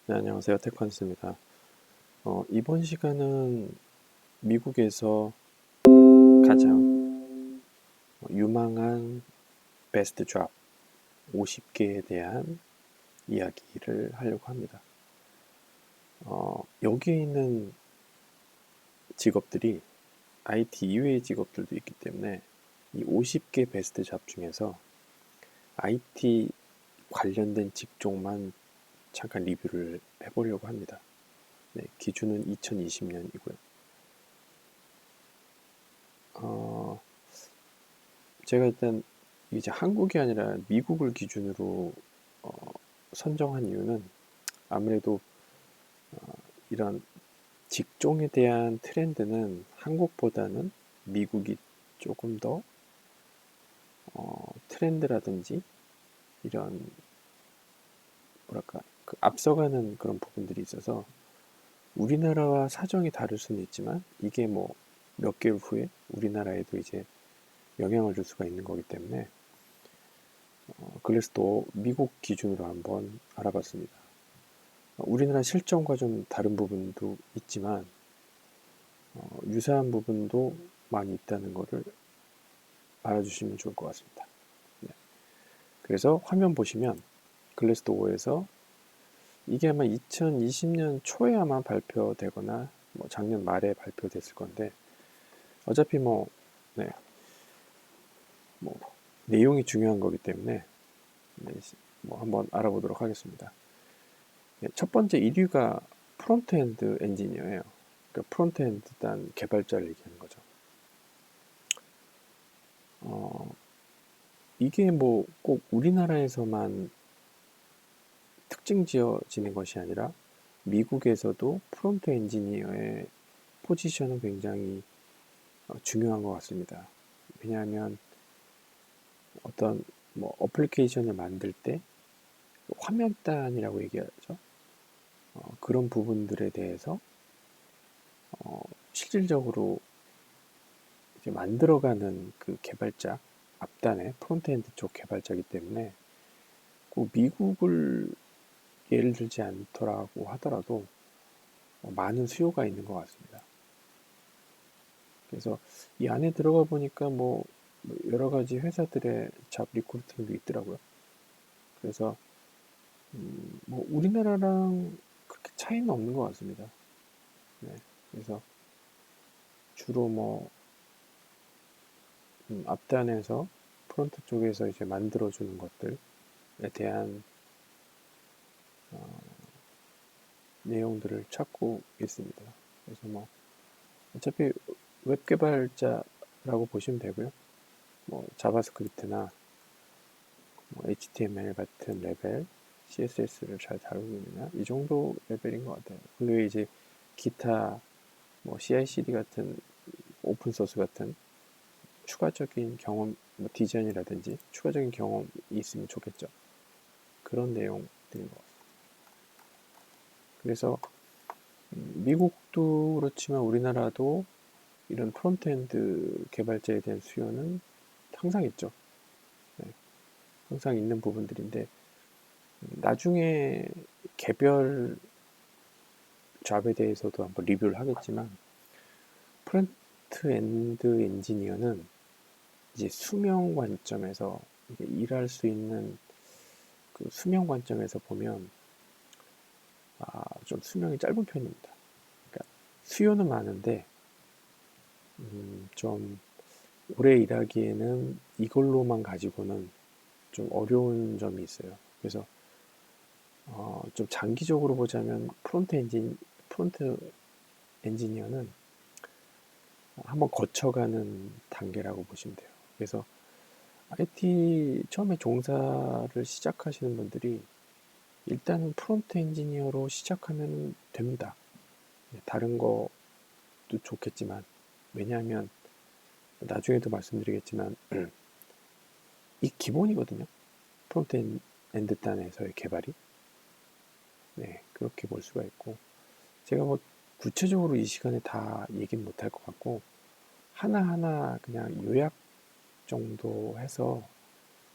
네, 안녕하세요. 테크한스입니다. 이번 시간은 미국에서 가장 유망한 베스트 잡 50개에 대한 이야기를 하려고 합니다. 여기에 있는 직업들이 IT 이외의 직업들도 있기 때문에 이 50개 베스트 잡 중에서 IT 관련된 직종만 잠깐 리뷰를 해보려고 합니다. 네, 기준은 2020년이고요. 제가 일단 이제 한국이 아니라 미국을 기준으로 선정한 이유는 아무래도 이런 직종에 대한 트렌드는 한국보다는 미국이 조금 더 트렌드라든지 이런 뭐랄까 그 앞서가는 그런 부분들이 있어서 우리나라와 사정이 다를 수는 있지만 이게 뭐 몇 개월 후에 우리나라에도 이제 영향을 줄 수가 있는 거기 때문에 그래서 또 미국 기준으로 한번 알아봤습니다. 우리나라 실정과 좀 다른 부분도 있지만 유사한 부분도 많이 있다는 것을 알아주시면 좋을 것 같습니다. 네. 그래서 화면 보시면 글래스도어에서 이게 아마 2020년 초에 아마 발표되거나 뭐 작년 말에 발표됐을 건데 어차피 네, 뭐 내용이 중요한 거기 때문에 네, 뭐 한번 알아보도록 하겠습니다. 네, 첫 번째 1위가 프론트엔드 엔지니어예요. 그러니까 프론트엔드 단 개발자를 얘기하는 거죠. 이게 뭐 꼭 우리나라에서만 특징 지어지는 것이 아니라 미국에서도 프론트 엔지니어의 포지션은 굉장히 중요한 것 같습니다. 왜냐하면 어떤 뭐 어플리케이션을 만들 때 화면단이라고 얘기하죠. 그런 부분들에 대해서 실질적으로 이제 만들어가는 그 개발자 앞단에 프론트엔드 쪽 개발자이기 때문에 꼭 미국을 예를 들지 않더라고 하더라도 많은 수요가 있는 것 같습니다. 그래서 이 안에 들어가 보니까 뭐 여러 가지 회사들의 잡 리크루팅도 있더라고요. 그래서 뭐 우리나라랑 그렇게 차이는 없는 것 같습니다. 네. 그래서 주로 뭐 앞단에서 프론트 쪽에서 이제 만들어주는 것들에 대한 내용들을 찾고 있습니다. 그래서 뭐 어차피 웹 개발자라고 보시면 되고요. 뭐 자바스크립트나 뭐 HTML 같은 레벨, CSS를 잘 다루고 있느냐 이 정도 레벨인 것 같아요. 근데 이제 기타 뭐 CI/CD 같은 오픈 소스 같은 추가적인 경험, 뭐 디자인이라든지 추가적인 경험이 있으면 좋겠죠. 그런 내용들인 것 같아요. 그래서 미국도 그렇지만 우리나라도 이런 프론트엔드 개발자에 대한 수요는 항상 있죠. 네, 항상 있는 부분들인데 나중에 개별 잡에 대해서도 한번 리뷰를 하겠지만 프론트엔드 엔지니어는 이제 수명 관점에서 이제 일할 수 있는 그 수명 관점에서 보면 좀 수명이 짧은 편입니다. 그러니까 수요는 많은데 좀 오래 일하기에는 이걸로만 가지고는 좀 어려운 점이 있어요. 그래서 좀 장기적으로 보자면 프론트 엔지니어는 한번 거쳐가는 단계라고 보시면 돼요. 그래서 IT 처음에 종사를 시작하시는 분들이 일단은 프론트 엔지니어로 시작하면 됩니다. 다른 것도 좋겠지만 왜냐하면 나중에도 말씀드리겠지만 이 기본이거든요. 프론트 엔드 단에서의 개발이. 네, 그렇게 볼 수가 있고 제가 뭐 구체적으로 이 시간에 다 얘기는 못할 것 같고 하나하나 그냥 요약 정도 해서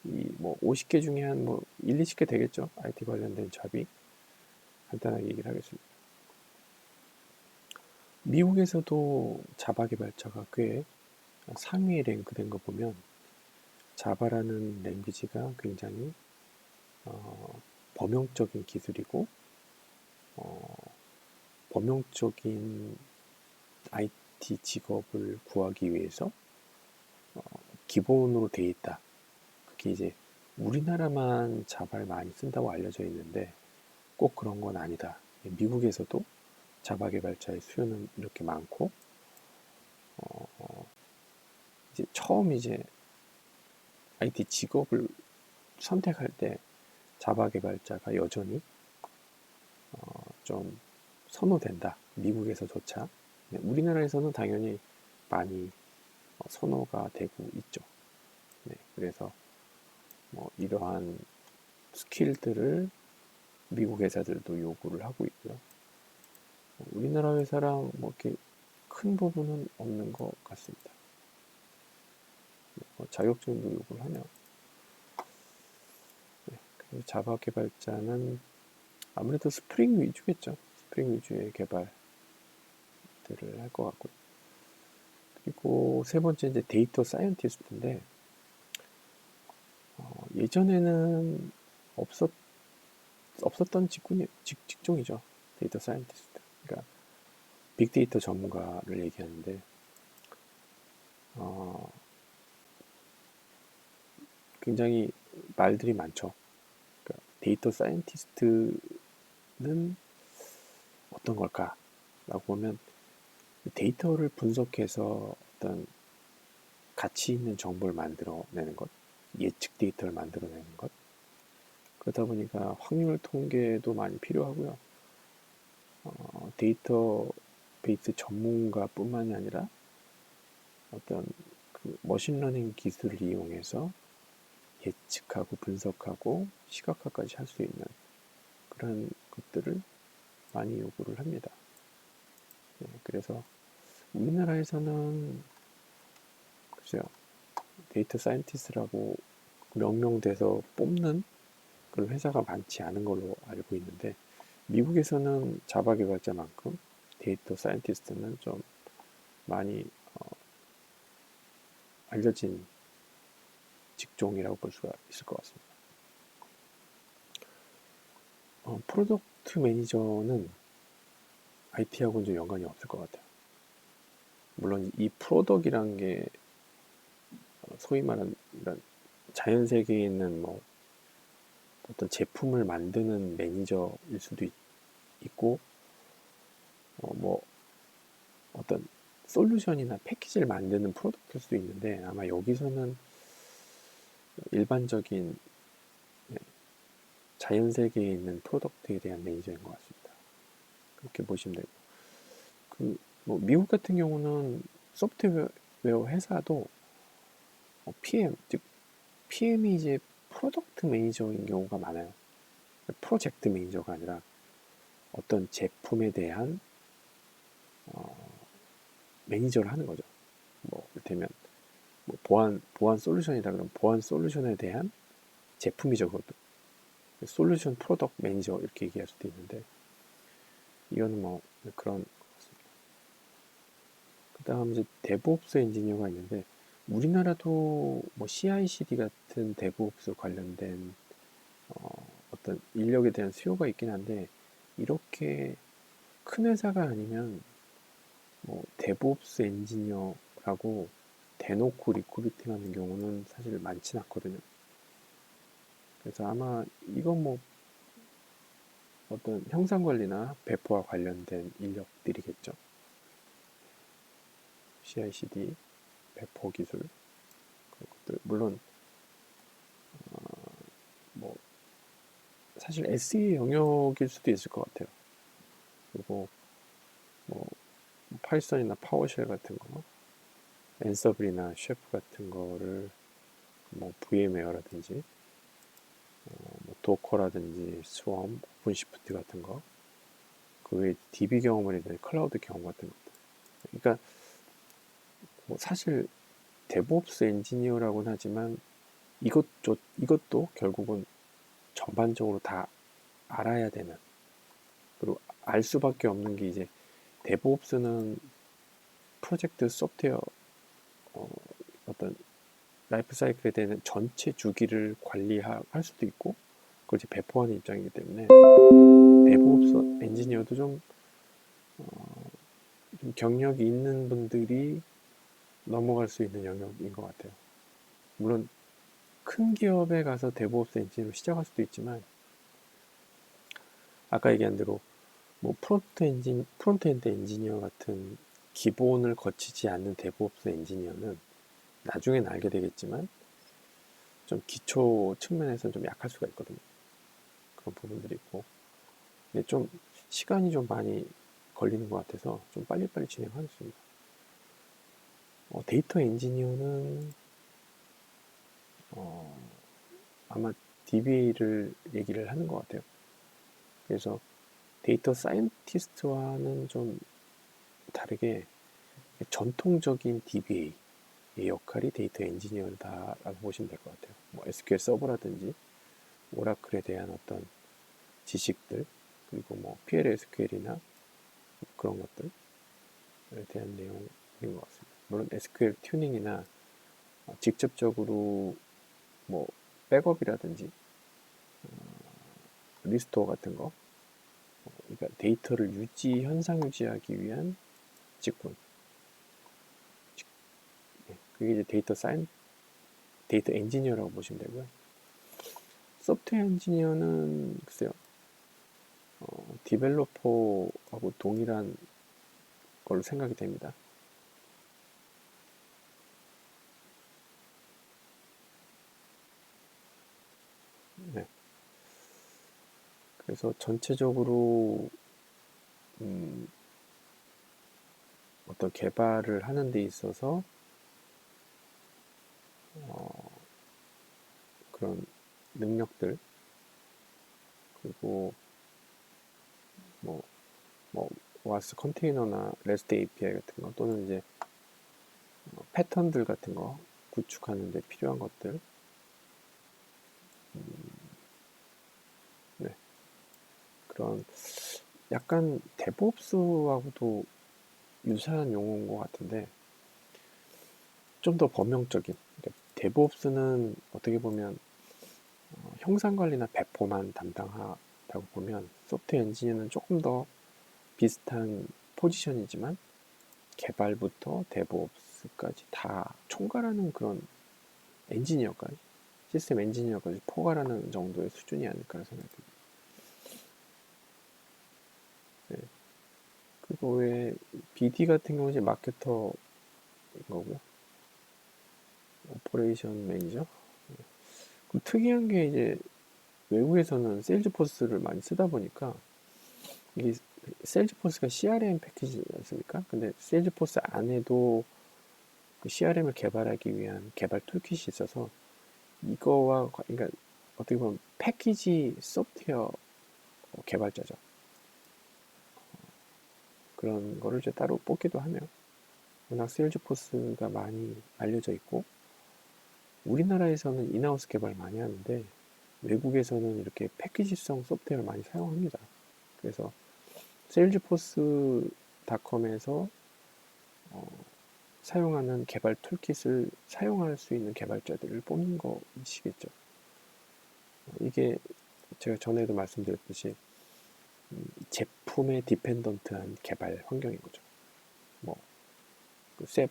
이 뭐 50개 중에 한 뭐 1, 20개 되겠죠. IT 관련된 잡이. 간단하게 얘기를 하겠습니다. 미국에서도 자바 개발자가 꽤 상위에 랭크된 거 보면 자바라는 랭귀지가 굉장히 범용적인 기술이고 범용적인 IT 직업을 구하기 위해서 기본으로 돼 있다. 그게 이제 우리나라만 자바를 많이 쓴다고 알려져 있는데 꼭 그런 건 아니다. 미국에서도 자바 개발자의 수요는 이렇게 많고 이제 처음 이제 IT 직업을 선택할 때 자바 개발자가 여전히 좀 선호된다. 미국에서조차. 우리나라에서는 당연히 많이 선호가 되고 있죠. 네, 그래서 이러한 스킬들을 미국 회사들도 요구를 하고 있고요. 우리나라 회사랑 이렇게 큰 부분은 없는 것 같습니다. 자격증도 요구를 하네요. 네, 그래서 자바 개발자는 아무래도 스프링 위주겠죠. 스프링 위주의 개발들을 할 것 같고요. 그리고 세 번째 이제 데이터 사이언티스트인데 예전에는 없었던 직종이죠. 데이터 사이언티스트. 그러니까 빅데이터 전문가를 얘기하는데 굉장히 말들이 많죠. 그러니까 데이터 사이언티스트는 어떤 걸까? 라고 보면 데이터를 분석해서 어떤 가치 있는 정보를 만들어내는 것, 예측 데이터를 만들어내는 것. 그러다 보니까 확률 통계도 많이 필요하고요. 데이터 베이스 전문가뿐만이 아니라 어떤 그 머신러닝 기술을 이용해서 예측하고 분석하고 시각화까지 할 수 있는 그런 것들을 많이 요구를 합니다. 네, 그래서 우리나라에서는 글쎄요, 데이터 사이언티스트라고 명명돼서 뽑는 그런 회사가 많지 않은 걸로 알고 있는데 미국에서는 자바 개발자만큼 데이터 사이언티스트는 좀 많이 알려진 직종이라고 볼 수가 있을 것 같습니다. 프로덕트 매니저는 IT하고는 좀 연관이 없을 것 같아요. 물론 이 프로덕이란 게 소위 말하는 이런 자연 세계에 있는 어떤 제품을 만드는 매니저일 수도 있고 어떤 솔루션이나 패키지를 만드는 프로덕트일 수도 있는데 아마 여기서는 일반적인 자연 세계에 있는 프로덕트에 대한 매니저인 것 같습니다. 그렇게 보시면 되고 미국 같은 경우는 소프트웨어 회사도 PM 즉 PM이 이제 프로덕트 매니저인 경우가 많아요. 프로젝트 매니저가 아니라 어떤 제품에 대한 매니저를 하는 거죠. 이를테면 보안 솔루션이다 그러면 보안 솔루션에 대한 제품이죠. 그것도 솔루션 프로덕트 매니저 이렇게 얘기할 수도 있는데 이거는 그런 그 다음 이제 데브옵스 엔지니어가 있는데 우리나라도 CI/CD 같은 데브옵스 관련된 어떤 인력에 대한 수요가 있긴 한데 이렇게 큰 회사가 아니면 데브옵스 엔지니어라고 대놓고 리크루팅하는 경우는 사실 많진 않거든요. 그래서 아마 이건 어떤 형상 관리나 배포와 관련된 인력들이겠죠. CI/CD, 배포 기술 그런 것들 물론 사실 SE 영역일 수도 있을 것 같아요. 그리고 파이썬이나 파워쉘 같은 거, 앤서블이나 셰프 같은 거를 VM웨어라든지 도커라든지 스웜, 오픈시프트 같은 거, 그 외에 DB 경험을 했는 클라우드 경험 같은 것들. 그러니까 사실 데브옵스 엔지니어라고는 하지만 이것도 결국은 전반적으로 다 알아야 되는 알 수밖에 없는 게 이제 데브옵스는 프로젝트 소프트웨어 어떤 라이프 사이클에 대한 전체 주기를 관리할 수도 있고 그걸 이제 배포하는 입장이기 때문에 데브옵스 엔지니어도 좀 경력이 있는 분들이 넘어갈 수 있는 영역인 것 같아요. 물론 큰 기업에 가서 데브옵스 엔지니어로 시작할 수도 있지만 아까 얘기한 대로 뭐 프론트엔드 엔지니어 같은 기본을 거치지 않는 데브옵스 엔지니어는 나중엔 알게 되겠지만 좀 기초 측면에서는 좀 약할 수가 있거든요. 그런 부분들이 있고 근데 좀 시간이 좀 많이 걸리는 것 같아서 좀 빨리빨리 진행하겠습니다. 데이터 엔지니어는 아마 DBA를 얘기를 하는 것 같아요. 그래서 데이터 사이언티스트와는 좀 다르게 전통적인 DBA의 역할이 데이터 엔지니어다라고 보시면 될 것 같아요. 뭐 SQL 서버라든지 오라클에 대한 어떤 지식들 그리고 뭐 PLSQL이나 그런 것들에 대한 내용인 것 같습니다. 물론 SQL 튜닝이나 직접적으로 뭐 백업이라든지 리스토어 같은 거 그러니까 데이터를 현상 유지하기 위한 직군 그게 이제 데이터 엔지니어라고 보시면 되고요. 소프트웨어 엔지니어는 글쎄요 디벨로퍼하고 동일한 걸로 생각이 됩니다. 네. 그래서 전체적으로 어떤 개발을 하는 데 있어서 그런 능력들 그리고 뭐, 와스 컨테이너나 레스트 API 같은 거 또는 이제 패턴들 같은 거 구축하는 데 필요한 것들 네. 그런 약간 데브옵스하고도 유사한 용어인 것 같은데 좀 더 범용적인 그러니까 데브옵스는 어떻게 보면 형상 관리나 배포만 담당하다고 보면 소프트웨어 엔지니어는 조금 더 비슷한 포지션이지만 개발부터 데브옵스까지 다 총괄하는 그런 엔지니어까지 시스템 엔지니어까지 포괄하는 정도의 수준이 아닐까 생각됩니다. 네. 그리고 왜 BD 같은 경우는 이제 마케터인 거고요. 오퍼레이션 매니저. 특이한 게 이제 외국에서는 세일즈포스를 많이 쓰다 보니까 이게 세일즈포스가 CRM 패키지지 않습니까? 근데 세일즈포스 안에도 그 CRM을 개발하기 위한 개발 툴킷이 있어서 이거와 그러니까 어떻게 보면 패키지 소프트웨어 개발자죠. 그런 거를 이제 따로 뽑기도 하네요. 워낙 세일즈포스가 많이 알려져 있고 우리나라에서는 인하우스 개발 많이 하는데 외국에서는 이렇게 패키지성 소프트웨어를 많이 사용합니다. 그래서 세일즈포스닷컴에서 사용하는 개발 툴킷을 사용할 수 있는 개발자들을 뽑는 것이겠죠. 이게 제가 전에도 말씀드렸듯이 제품에 디펜던트한 개발 환경인 거죠. 뭐 셉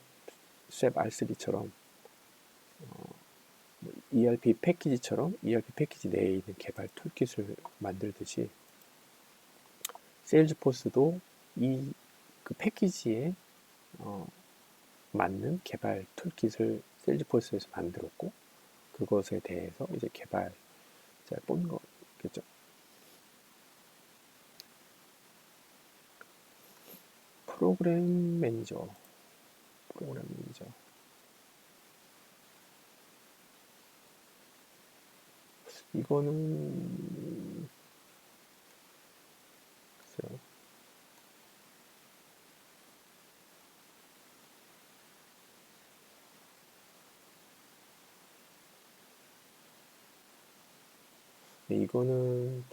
R3처럼 ERP 패키지처럼 ERP 패키지 내에 있는 개발 툴킷을 만들듯이 세일즈포스도 그 패키지에 맞는 개발 툴킷을 세일즈포스에서 만들었고 그것에 대해서 이제 개발자를 뽑는 거겠죠. 프로그램 매니저 이거는 글쎄요. 이거는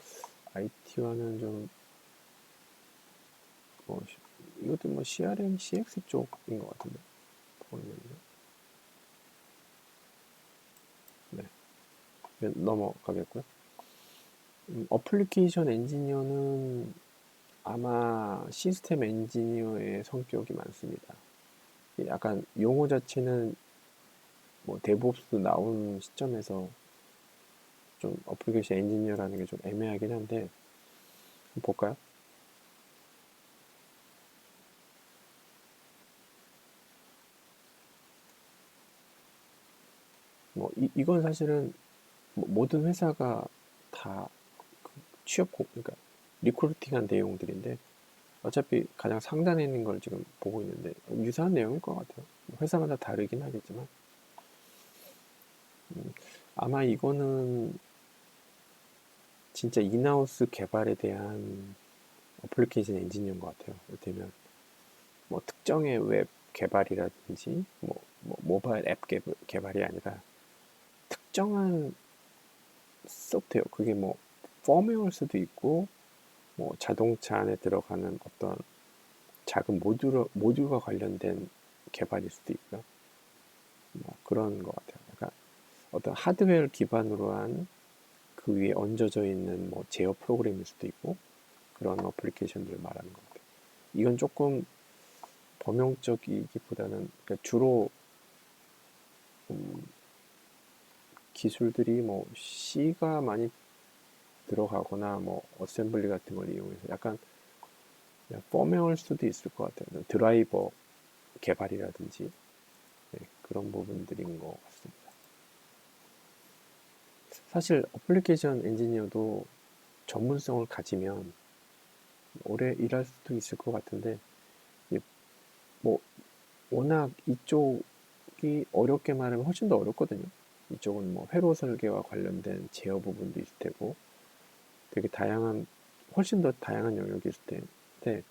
IT와는 좀 이것도 뭐 CRM, CX 쪽인 것 같은데 보면요. 네, 넘어가겠고요. 어플리케이션 엔지니어는 아마 시스템 엔지니어의 성격이 많습니다. 약간 용어 자체는 뭐 데브옵스 나온 시점에서 좀 어플리케이션 엔지니어라는 게 좀 애매하긴 한데 볼까요? 뭐 이건 사실은 뭐 모든 회사가 다 그러니까 리크루팅한 내용들인데 어차피 가장 상단에 있는 걸 지금 보고 있는데 유사한 내용일 것 같아요. 회사마다 다르긴 하겠지만 아마 이거는 진짜 인하우스 개발에 대한 어플리케이션 엔지니어인 것 같아요. 이를테면 뭐 특정의 웹 개발이라든지 뭐 모바일 앱 개발이 아니라 특정한 소프트웨어 그게 뭐 펌웨어일 수도 있고 뭐 자동차 안에 들어가는 어떤 작은 모듈과 관련된 개발일 수도 있고요. 뭐 그런 것 같아요. 약간 어떤 하드웨어를 기반으로 한 그 위에 얹어져 있는 뭐 제어 프로그램일 수도 있고 그런 어플리케이션들을 말하는 것 같아요. 이건 조금 범용적이기보다는 그러니까 주로 음, 기술들이 뭐 C가 많이 들어가거나 뭐 어셈블리 같은 걸 이용해서 약간 펌웨어일 수도 있을 것 같아요. 드라이버 개발이라든지 네, 그런 부분들인 것 같습니다. 사실 어플리케이션 엔지니어도 전문성을 가지면 오래 일할 수도 있을 것 같은데 뭐 워낙 이쪽이 어렵게 말하면 훨씬 더 어렵거든요. 이쪽은 뭐 회로 설계와 관련된 제어 부분도 있을 테고 되게 다양한 훨씬 더 다양한 영역이 있을 텐데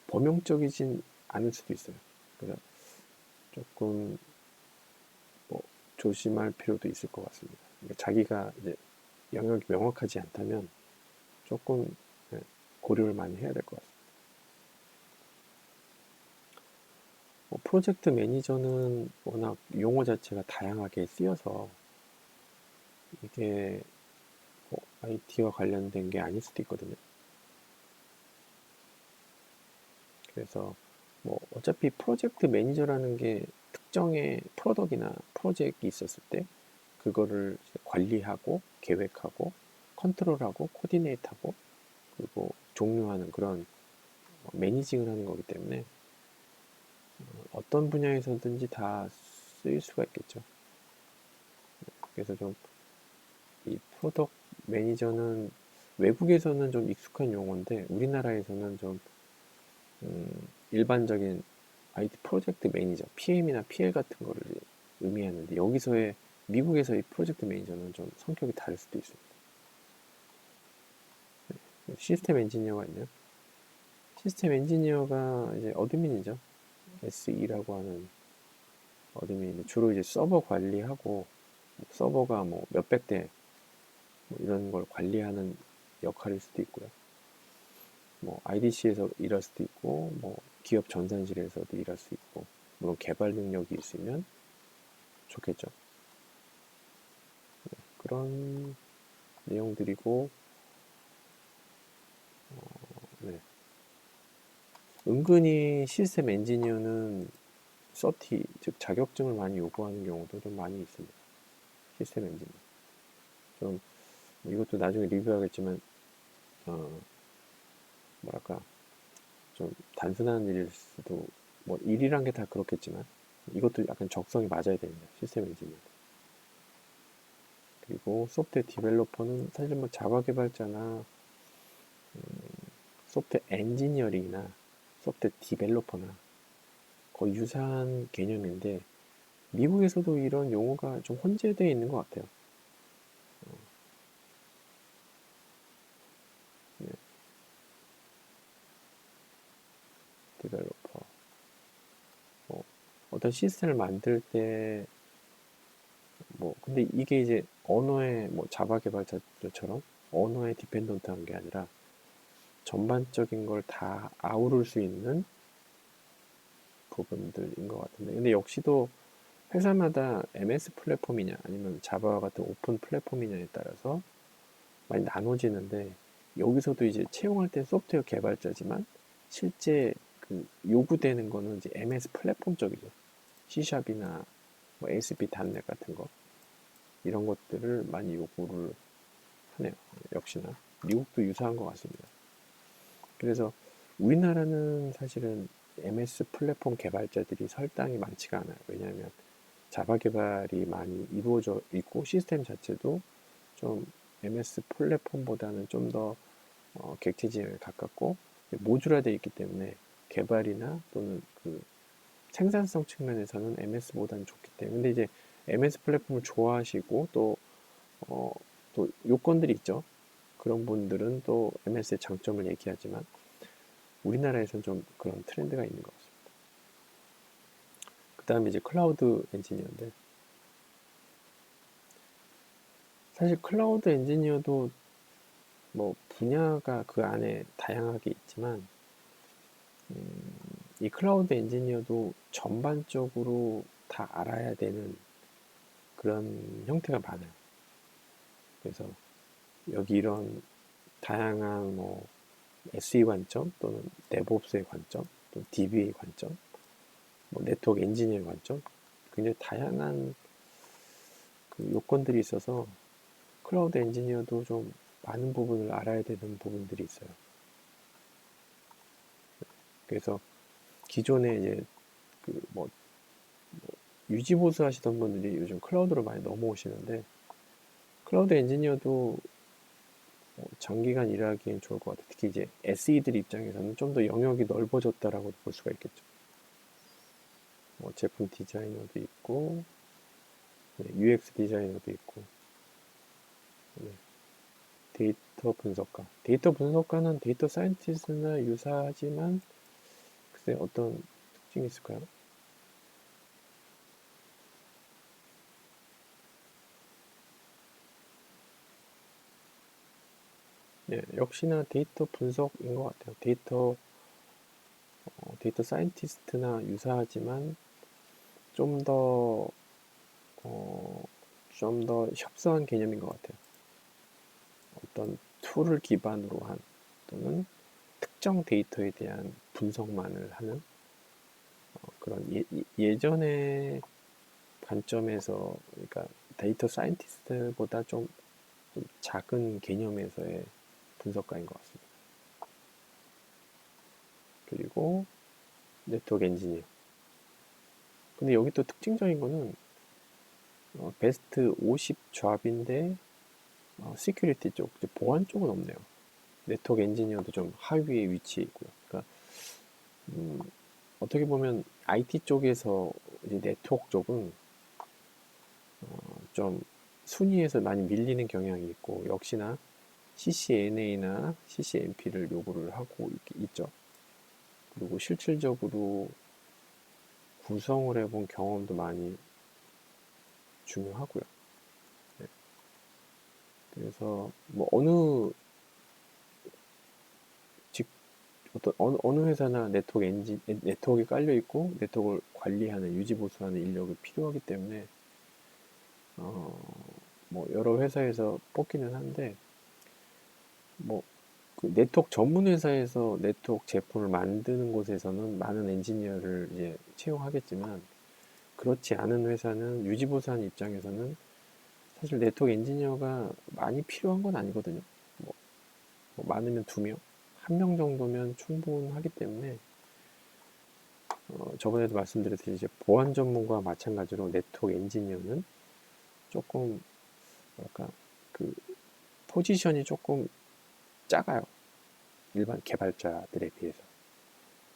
범용적이진 않을 수도 있어요. 그래서 조금 뭐 조심할 필요도 있을 것 같습니다. 그러니까 자기가 이제 영역이 명확하지 않다면 조금 예, 고려를 많이 해야 될 것 같습니다. 뭐 프로젝트 매니저는 워낙 용어 자체가 다양하게 쓰여서 이게 뭐 IT와 관련된 게 아닐 수도 있거든요. 그래서 뭐 어차피 프로젝트 매니저라는 게 특정의 프로덕이나 프로젝트가 있었을 때 그거를 관리하고 계획하고 컨트롤하고 코디네이트하고 그리고 종료하는 그런 매니징을 하는 거기 때문에 어떤 분야에서든지 다 쓰일 수가 있겠죠. 그래서 좀 이 프로덕트 매니저는 외국에서는 좀 익숙한 용어인데 우리나라에서는 좀 일반적인 IT 프로젝트 매니저, PM이나 PL 같은 거를 의미하는데 여기서의 미국에서의 프로젝트 매니저는 좀 성격이 다를 수도 있습니다. 시스템 엔지니어가 있네요. 시스템 엔지니어가 이제 어드민이죠. SE라고 하는 어드민인데 주로 이제 서버 관리하고 서버가 뭐 몇백 대 뭐 이런 걸 관리하는 역할일 수도 있고요. 뭐 IDC에서 일할 수도 있고 뭐 기업 전산실에서도 일할 수 있고 물론 개발 능력이 있으면 좋겠죠. 그런 내용들이고 네. 은근히 시스템 엔지니어는 서티 즉 자격증을 많이 요구하는 경우도 좀 많이 있습니다. 시스템 엔지니어 좀 이것도 나중에 리뷰하겠지만 어, 뭐랄까 좀 단순한 일일 수도 뭐 일이란 게 다 그렇겠지만 이것도 약간 적성이 맞아야 됩니다. 시스템 엔지니어 그리고 소프트웨어 디벨로퍼는 사실 뭐 자바 개발자나 소프트웨어 엔지니어링이나 소프트웨어 디벨로퍼나 거의 유사한 개념인데 미국에서도 이런 용어가 좀 혼재되어 있는 것 같아요. 네, 디벨로퍼. 뭐 어떤 시스템을 만들 때 뭐 근데 이게 이제 언어의 뭐 자바 개발자들처럼 언어에 디펜던트한 게 아니라 전반적인 걸 다 아우를 수 있는 부분들인 것 같은데, 근데 역시도 회사마다 MS 플랫폼이냐 아니면 자바와 같은 오픈 플랫폼이냐에 따라서 많이 나눠지는데, 여기서도 이제 채용할 때 소프트웨어 개발자지만 실제 그 요구되는 거는 이제 MS 플랫폼 쪽이죠. C샵이나 뭐 ASP.NET 같은 거, 이런 것들을 많이 요구를 하네요. 역시나 미국도 유사한 것 같습니다. 그래서 우리나라는 사실은 MS 플랫폼 개발자들이 설당이 많지가 않아요. 왜냐하면 자바 개발이 많이 이루어져 있고 시스템 자체도 좀 MS 플랫폼보다는 좀 더 객체지형에 가깝고 모듈화되어 있기 때문에 개발이나 또는 그 생산성 측면에서는 MS보다는 좋기 때문에. 근데 이제 MS 플랫폼을 좋아하시고 어, 또 요건들이 있죠. 그런 분들은 또 MS의 장점을 얘기하지만 우리나라에서는 좀 그런 트렌드가 있는 것 같습니다. 그 다음에 이제 클라우드 엔지니어인데, 사실 클라우드 엔지니어도 뭐 분야가 그 안에 다양하게 있지만 이 클라우드 엔지니어도 전반적으로 다 알아야 되는 그런 형태가 많아요. 그래서 여기 이런 다양한 뭐 SE 관점 또는 DevOps의 관점 또 DB의 관점, 뭐 네트워크 엔지니어의 관점, 굉장히 다양한 그 요건들이 있어서 클라우드 엔지니어도 좀 많은 부분을 알아야 되는 부분들이 있어요. 그래서 기존에 이제 그뭐 유지보수 하시던 분들이 요즘 클라우드로 많이 넘어오시는데, 클라우드 엔지니어도 장기간 일하기엔 좋을 것 같아요. 특히 이제 SE들 입장에서는 좀 더 영역이 넓어졌다라고 볼 수가 있겠죠. 뭐 제품 디자이너도 있고, 네, UX 디자이너도 있고, 네, 데이터 분석가. 데이터 분석가는 데이터 사이언티스트나 유사하지만 글쎄 어떤 특징이 있을까요? 네, 역시나 데이터 분석인 것 같아요. 데이터 사이언티스트나 유사하지만 좀 더, 어, 좀 더 협소한 개념인 것 같아요. 어떤 툴을 기반으로 한 또는 특정 데이터에 대한 분석만을 하는 그런 예전의 관점에서, 그러니까 데이터 사이언티스트보다 좀 작은 개념에서의 분석가인 것 같습니다. 그리고 네트워크 엔지니어. 근데 여기 또 특징적인 거는 베스트 50 조합인데 시큐리티 쪽, 보안 쪽은 없네요. 네트워크 엔지니어도 좀 하위에 위치해 있고요. 그러니까 어떻게 보면 IT 쪽에서 이제 네트워크 쪽은 좀 순위에서 많이 밀리는 경향이 있고, 역시나 CCNA나 CCNP를 요구를 하고 있죠. 그리고 실질적으로 구성을 해본 경험도 많이 중요하고요. 네. 그래서 뭐 어느 회사나 네트워크에 깔려 있고 네트워크를 관리하는 유지 보수하는 인력이 필요하기 때문에 뭐 여러 회사에서 뽑기는 한데, 뭐 그 네트워크 전문 회사에서 네트워크 제품을 만드는 곳에서는 많은 엔지니어를 이제 채용하겠지만, 그렇지 않은 회사는 유지보수하는 입장에서는 사실 네트워크 엔지니어가 많이 필요한 건 아니거든요. 뭐, 뭐 많으면 2명, 1명 정도면 충분하기 때문에 저번에도 말씀드렸듯이 이제 보안 전문가와 마찬가지로 네트워크 엔지니어는 조금 뭐랄까 그 포지션이 조금 작아요. 일반 개발자들에 비해서.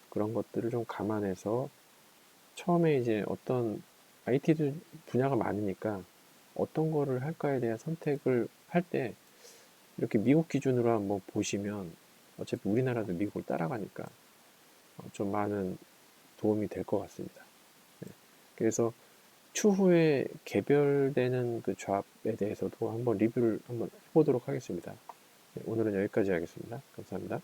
그런 것들을 좀 감안해서 처음에 이제 어떤 IT도 분야가 많으니까 어떤 거를 할까에 대한 선택을 할 때 이렇게 미국 기준으로 한번 보시면, 어차피 우리나라도 미국을 따라가니까 좀 많은 도움이 될 것 같습니다. 네. 그래서 추후에 개별되는 그 조합에 대해서도 한번 리뷰를 한번 해보도록 하겠습니다. 네, 오늘은 여기까지 하겠습니다. 감사합니다.